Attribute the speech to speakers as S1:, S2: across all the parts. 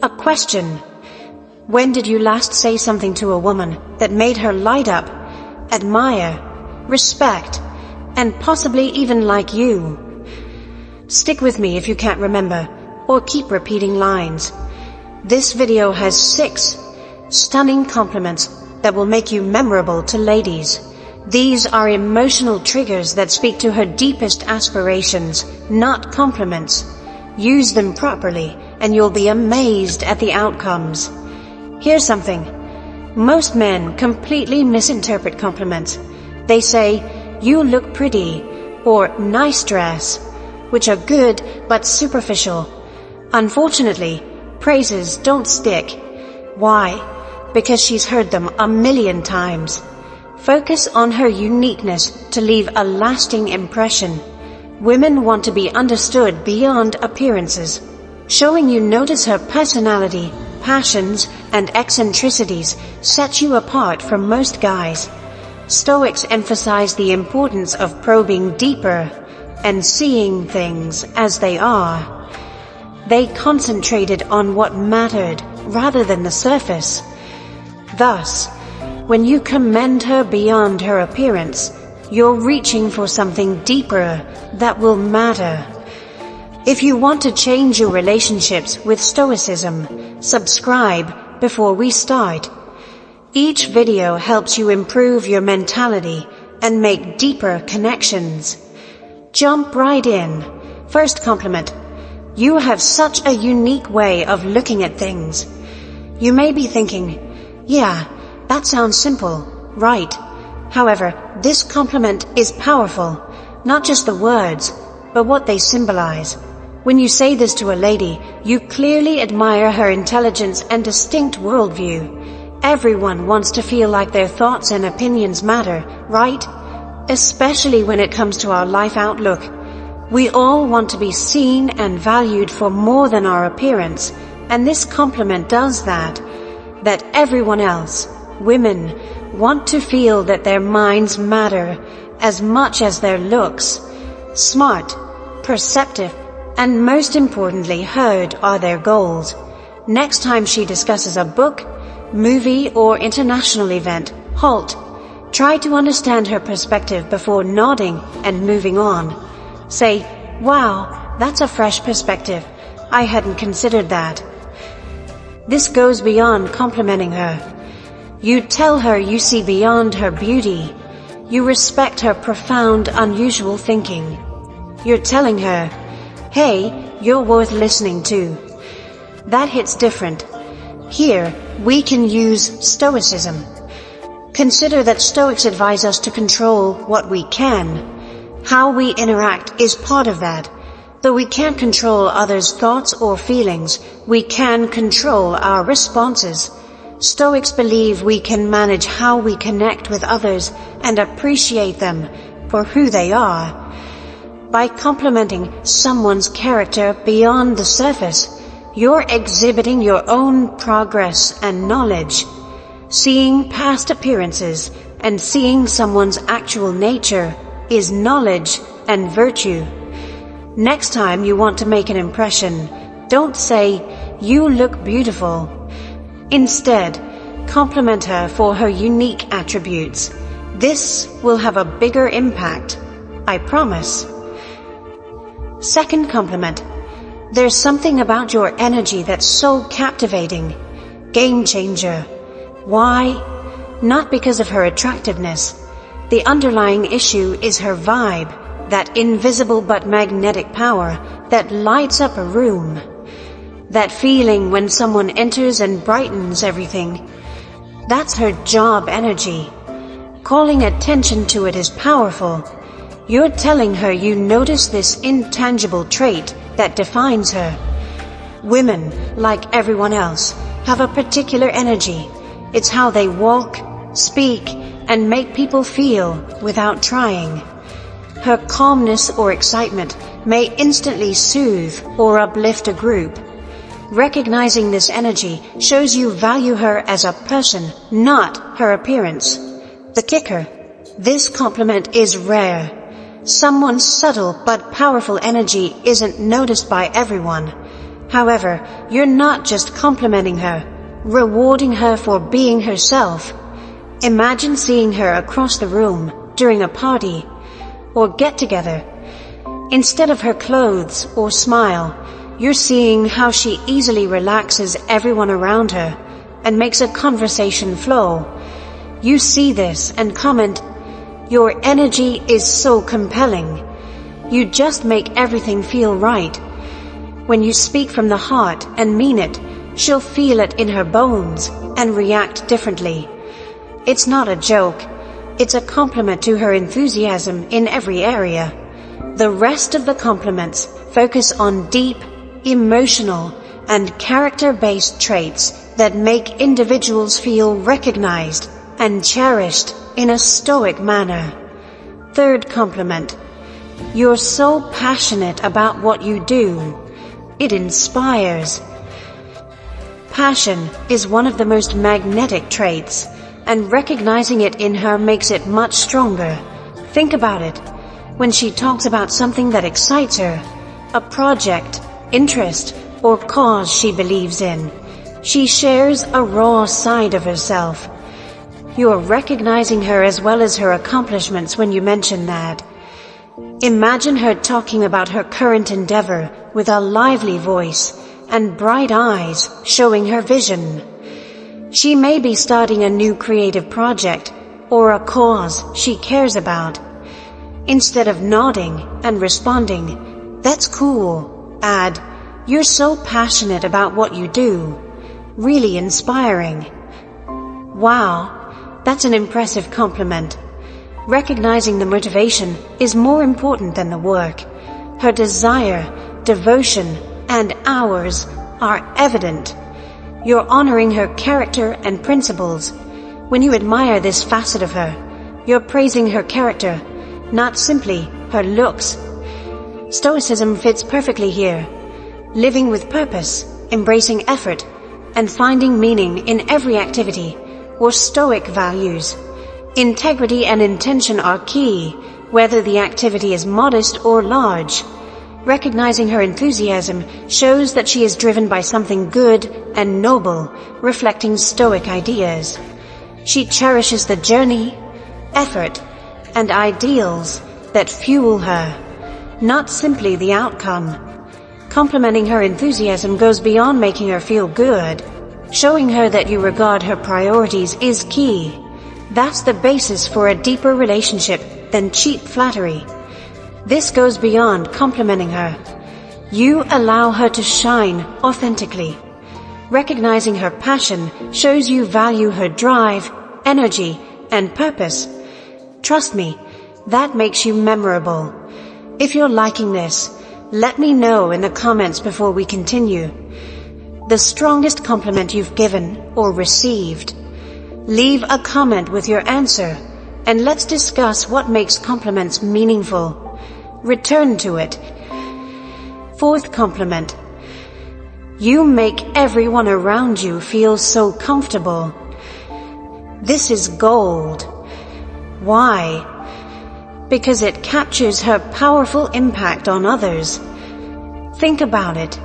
S1: A question. When did you last say something to a woman that made her light up, admire, respect, and possibly even like you? Stick with me if you can't remember, or keep repeating lines. This video has 6 stunning compliments that will make you memorable to ladies. These are emotional triggers that speak to her deepest aspirations, not compliments. Use them properly, and you'll be amazed at the outcomes. Here's something. Most men completely misinterpret compliments. They say, "You look pretty," or "nice dress," which are good but superficial. Unfortunately, praises don't stick. Why? Because she's heard them a million times. Focus on her uniqueness to leave a lasting impression. Women want to be understood beyond appearances. Showing you notice her personality, passions, and eccentricities sets you apart from most guys. Stoics emphasize the importance of probing deeper and seeing things as they are. They concentrated on what mattered rather than the surface. Thus, when you commend her beyond her appearance, you're reaching for something deeper that will matter. If you want to change your relationships with Stoicism, subscribe before we start. Each video helps you improve your mentality and make deeper connections. Jump right in. First compliment. You have such a unique way of looking at things. You may be thinking, yeah, that sounds simple, right? However, this compliment is powerful, not just the words, but what they symbolize. When you say this to a lady, you clearly admire her intelligence and distinct worldview. Everyone wants to feel like their thoughts and opinions matter, right? Especially when it comes to our life outlook. We all want to be seen and valued for more than our appearance, and this compliment does that. That everyone else, women, want to feel that their minds matter as much as their looks. Smart, perceptive, and most importantly heard are their goals. Next time she discusses a book, movie, or international event, halt. Try to understand her perspective before nodding and moving on. Say, "Wow, that's a fresh perspective. I hadn't considered that." This goes beyond complimenting her. You tell her you see beyond her beauty. You respect her profound, unusual thinking. You're telling her, "Hey, you're worth listening to." That hits different. Here, we can use Stoicism. Consider that Stoics advise us to control what we can. How we interact is part of that. Though we can't control others' thoughts or feelings, we can control our responses. Stoics believe we can manage how we connect with others and appreciate them for who they are. By complimenting someone's character beyond the surface, you're exhibiting your own progress and knowledge. Seeing past appearances and seeing someone's actual nature is knowledge and virtue. Next time you want to make an impression, don't say, "You look beautiful." Instead, compliment her for her unique attributes. This will have a bigger impact, I promise. Second compliment. There's something about your energy that's so captivating. Game changer. Why? Not because of her attractiveness. The underlying issue is her vibe, that invisible but magnetic power that lights up a room. That feeling when someone enters and brightens everything. That's her job energy. Calling attention to it is powerful. You're telling her you notice this intangible trait that defines her. Women, like everyone else, have a particular energy. It's how they walk, speak, and make people feel without trying. Her calmness or excitement may instantly soothe or uplift a group. Recognizing this energy shows you value her as a person, not her appearance. The kicker. This compliment is rare. Someone's subtle but powerful energy isn't noticed by everyone. However, you're not just complimenting her, rewarding her for being herself. Imagine seeing her across the room during a party or get-together. Instead of her clothes or smile, you're seeing how she easily relaxes everyone around her and makes a conversation flow. You see this and comment, "Your energy is so compelling. You just make everything feel right." When you speak from the heart and mean it, she'll feel it in her bones and react differently. It's not a joke. It's a compliment to her enthusiasm in every area. The rest of the compliments focus on deep, emotional, and character-based traits that make individuals feel recognized and cherished in a Stoic manner. Third compliment. You're so passionate about what you do. It inspires. Passion is one of the most magnetic traits, and recognizing it in her makes it much stronger. Think about it. When she talks about something that excites her, a project, interest, or cause she believes in, she shares a raw side of herself. You're recognizing her as well as her accomplishments when you mention that. Imagine her talking about her current endeavor with a lively voice and bright eyes showing her vision. She may be starting a new creative project or a cause she cares about. Instead of nodding and responding, "That's cool," add, "You're so passionate about what you do." Really inspiring. Wow, that's an impressive compliment. Recognizing the motivation is more important than the work. Her desire, devotion, and hours are evident. You're honoring her character and principles. When you admire this facet of her, you're praising her character, not simply her looks. Stoicism fits perfectly here. Living with purpose, embracing effort, and finding meaning in every activity, or Stoic values. Integrity and intention are key, whether the activity is modest or large. Recognizing her enthusiasm shows that she is driven by something good and noble, reflecting Stoic ideas. She cherishes the journey, effort, and ideals that fuel her, not simply the outcome. Complimenting her enthusiasm goes beyond making her feel good. Showing her that you regard her priorities is key. That's the basis for a deeper relationship than cheap flattery. This goes beyond complimenting her. You allow her to shine authentically. Recognizing her passion shows you value her drive, energy, and purpose. Trust me, that makes you memorable. If you're liking this, let me know in the comments before we continue. The strongest compliment you've given or received. Leave a comment with your answer, and let's discuss what makes compliments meaningful. Return to it. Fourth compliment. You make everyone around you feel so comfortable. This is gold. Why? Because it captures her powerful impact on others. Think about it.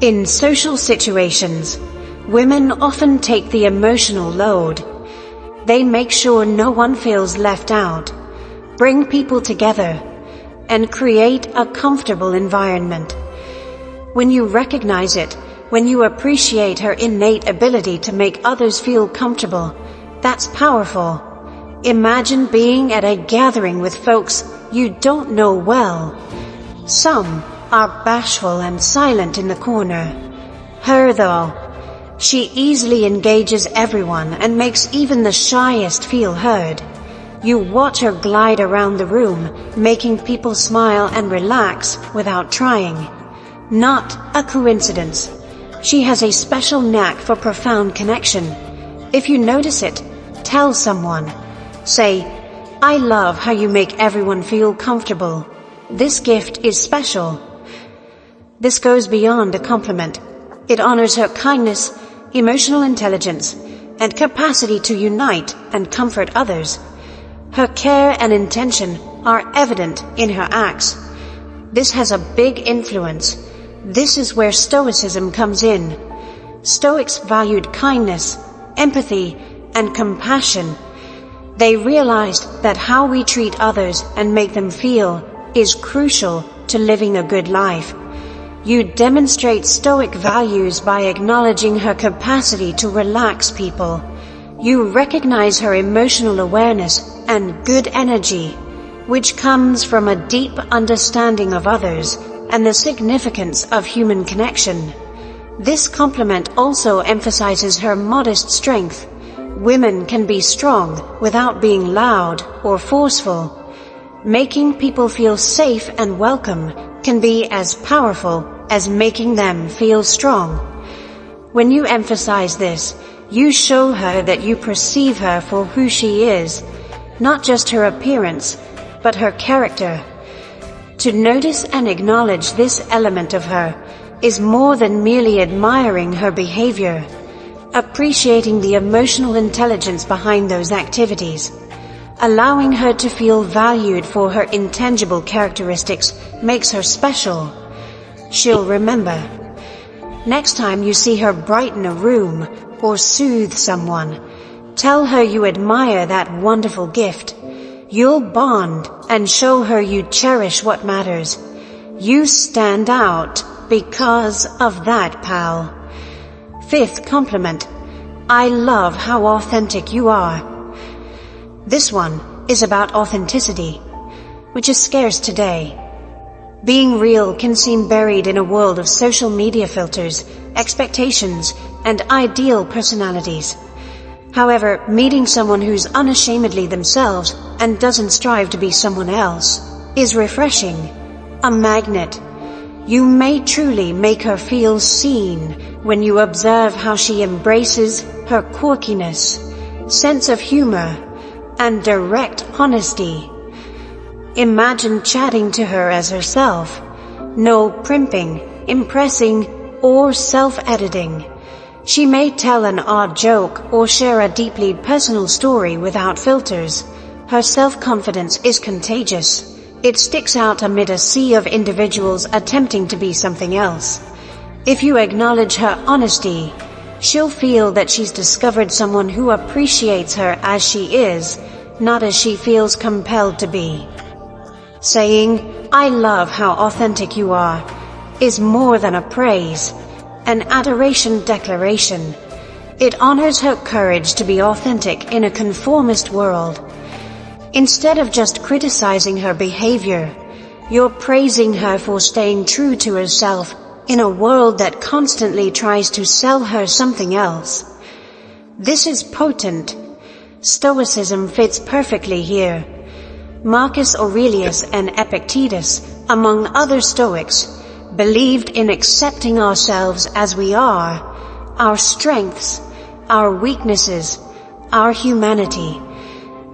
S1: In social situations, women often take the emotional load. They make sure no one feels left out, bring people together, and create a comfortable environment. When you recognize it, when you appreciate her innate ability to make others feel comfortable, that's powerful. Imagine being at a gathering with folks you don't know well. Some are bashful and silent in the corner. Her, though, she easily engages everyone and makes even the shyest feel heard. You watch her glide around the room, making people smile and relax without trying. Not a coincidence. She has a special knack for profound connection. If you notice it, tell someone. Say, "I love how you make everyone feel comfortable. This gift is special." This goes beyond a compliment. It honors her kindness, emotional intelligence, and capacity to unite and comfort others. Her care and intention are evident in her acts. This has a big influence. This is where Stoicism comes in. Stoics valued kindness, empathy, and compassion. They realized that how we treat others and make them feel is crucial to living a good life. You demonstrate Stoic values by acknowledging her capacity to relax people. You recognize her emotional awareness and good energy, which comes from a deep understanding of others and the significance of human connection. This compliment also emphasizes her modest strength. Women can be strong without being loud or forceful. Making people feel safe and welcome can be as powerful as making them feel strong. When you emphasize this, you show her that you perceive her for who she is, not just her appearance, but her character. To notice and acknowledge this element of her is more than merely admiring her behavior. Appreciating the emotional intelligence behind those activities, allowing her to feel valued for her intangible characteristics makes her special. She'll remember. Next time you see her brighten a room or soothe someone, tell her you admire that wonderful gift. You'll bond and show her you cherish what matters. You stand out because of that, pal. Fifth compliment. I love how authentic you are. This one is about authenticity, which is scarce today. Being real can seem buried in a world of social media filters, expectations, and ideal personalities. However, meeting someone who's unashamedly themselves and doesn't strive to be someone else is refreshing, a magnet. You may truly make her feel seen when you observe how she embraces her quirkiness, sense of humor, and direct honesty. Imagine chatting to her as herself. No primping, impressing, or self-editing. She may tell an odd joke or share a deeply personal story without filters. Her self-confidence is contagious. It sticks out amid a sea of individuals attempting to be something else. If you acknowledge her honesty, she'll feel that she's discovered someone who appreciates her as she is, not as she feels compelled to be. Saying, I love how authentic you are, is more than a praise, an adoration declaration. It honors her courage to be authentic in a conformist world. Instead of just criticizing her behavior, you're praising her for staying true to herself in a world that constantly tries to sell her something else. This is potent. Stoicism fits perfectly here. Marcus Aurelius and Epictetus, among other Stoics, believed in accepting ourselves as we are, our strengths, our weaknesses, our humanity.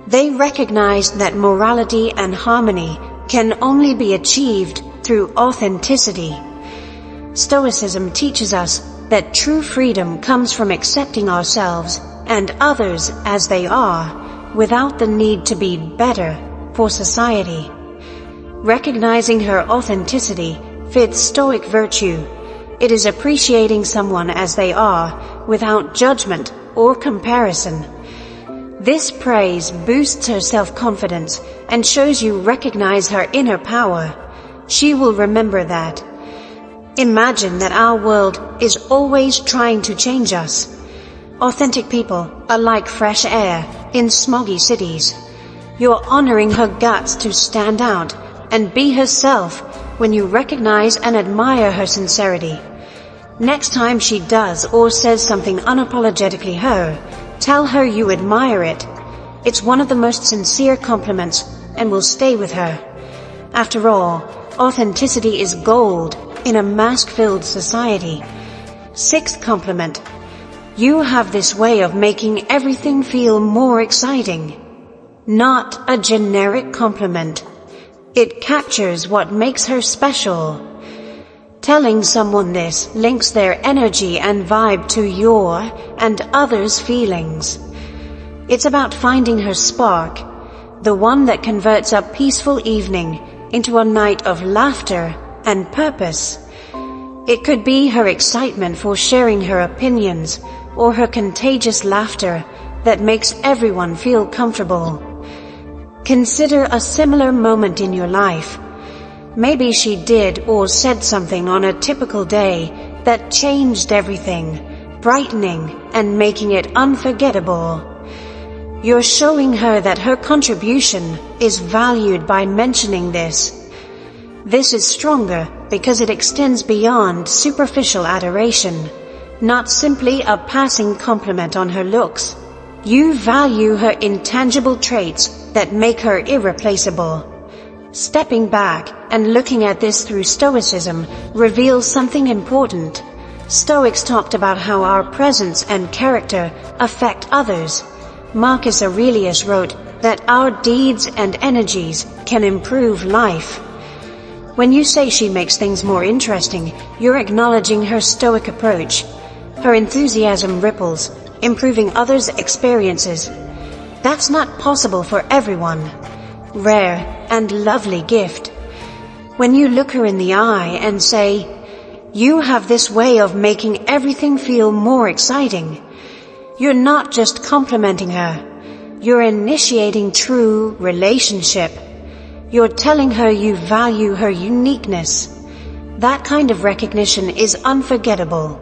S1: They recognized that morality and harmony can only be achieved through authenticity. Stoicism teaches us that true freedom comes from accepting ourselves and others as they are, without the need to be better for society. Recognizing her authenticity fits Stoic virtue. It is appreciating someone as they are, without judgment or comparison. This praise boosts her self-confidence and shows you recognize her inner power. She will remember that. Imagine that our world is always trying to change us. Authentic people are like fresh air in smoggy cities. You're honoring her guts to stand out and be herself when you recognize and admire her sincerity. Next time she does or says something unapologetically her, tell her you admire it. It's one of the most sincere compliments and will stay with her. After all, authenticity is gold in a mask-filled society. Sixth compliment. You have this way of making everything feel more exciting. Not a generic compliment. It captures what makes her special. Telling someone this links their energy and vibe to your and others' feelings. It's about finding her spark, the one that converts a peaceful evening into a night of laughter and purpose. It could be her excitement for sharing her opinions, or her contagious laughter that makes everyone feel comfortable. Consider a similar moment in your life. Maybe she did or said something on a typical day that changed everything, brightening and making it unforgettable. You're showing her that her contribution is valued by mentioning this. This is stronger because it extends beyond superficial adoration, not simply a passing compliment on her looks. You value her intangible traits that make her irreplaceable. Stepping back and looking at this through Stoicism reveals something important. Stoics talked about how our presence and character affect others. Marcus Aurelius wrote that our deeds and energies can improve life. When you say she makes things more interesting, you're acknowledging her Stoic approach. Her enthusiasm ripples, improving others' experiences. That's not possible for everyone. Rare and lovely gift. When you look her in the eye and say, "You have this way of making everything feel more exciting," you're not just complimenting her. You're initiating true relationship. You're telling her you value her uniqueness. That kind of recognition is unforgettable.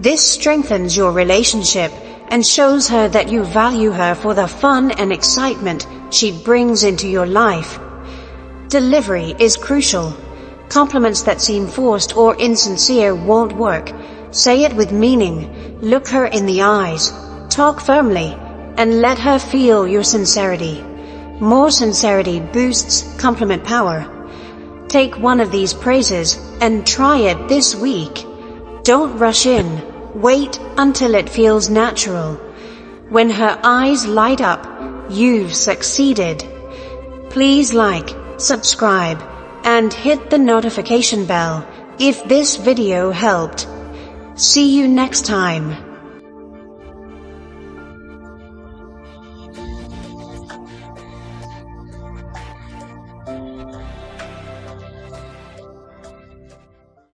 S1: This strengthens your relationship and shows her that you value her for the fun and excitement she brings into your life. Delivery is crucial. Compliments that seem forced or insincere won't work. Say it with meaning. Look her in the eyes. Talk firmly, and let her feel your sincerity. More sincerity boosts compliment power. Take one of these praises and try it this week. Don't rush in. Wait until it feels natural. When her eyes light up, you've succeeded. Please like, subscribe, and hit the notification bell if this video helped. See you next time.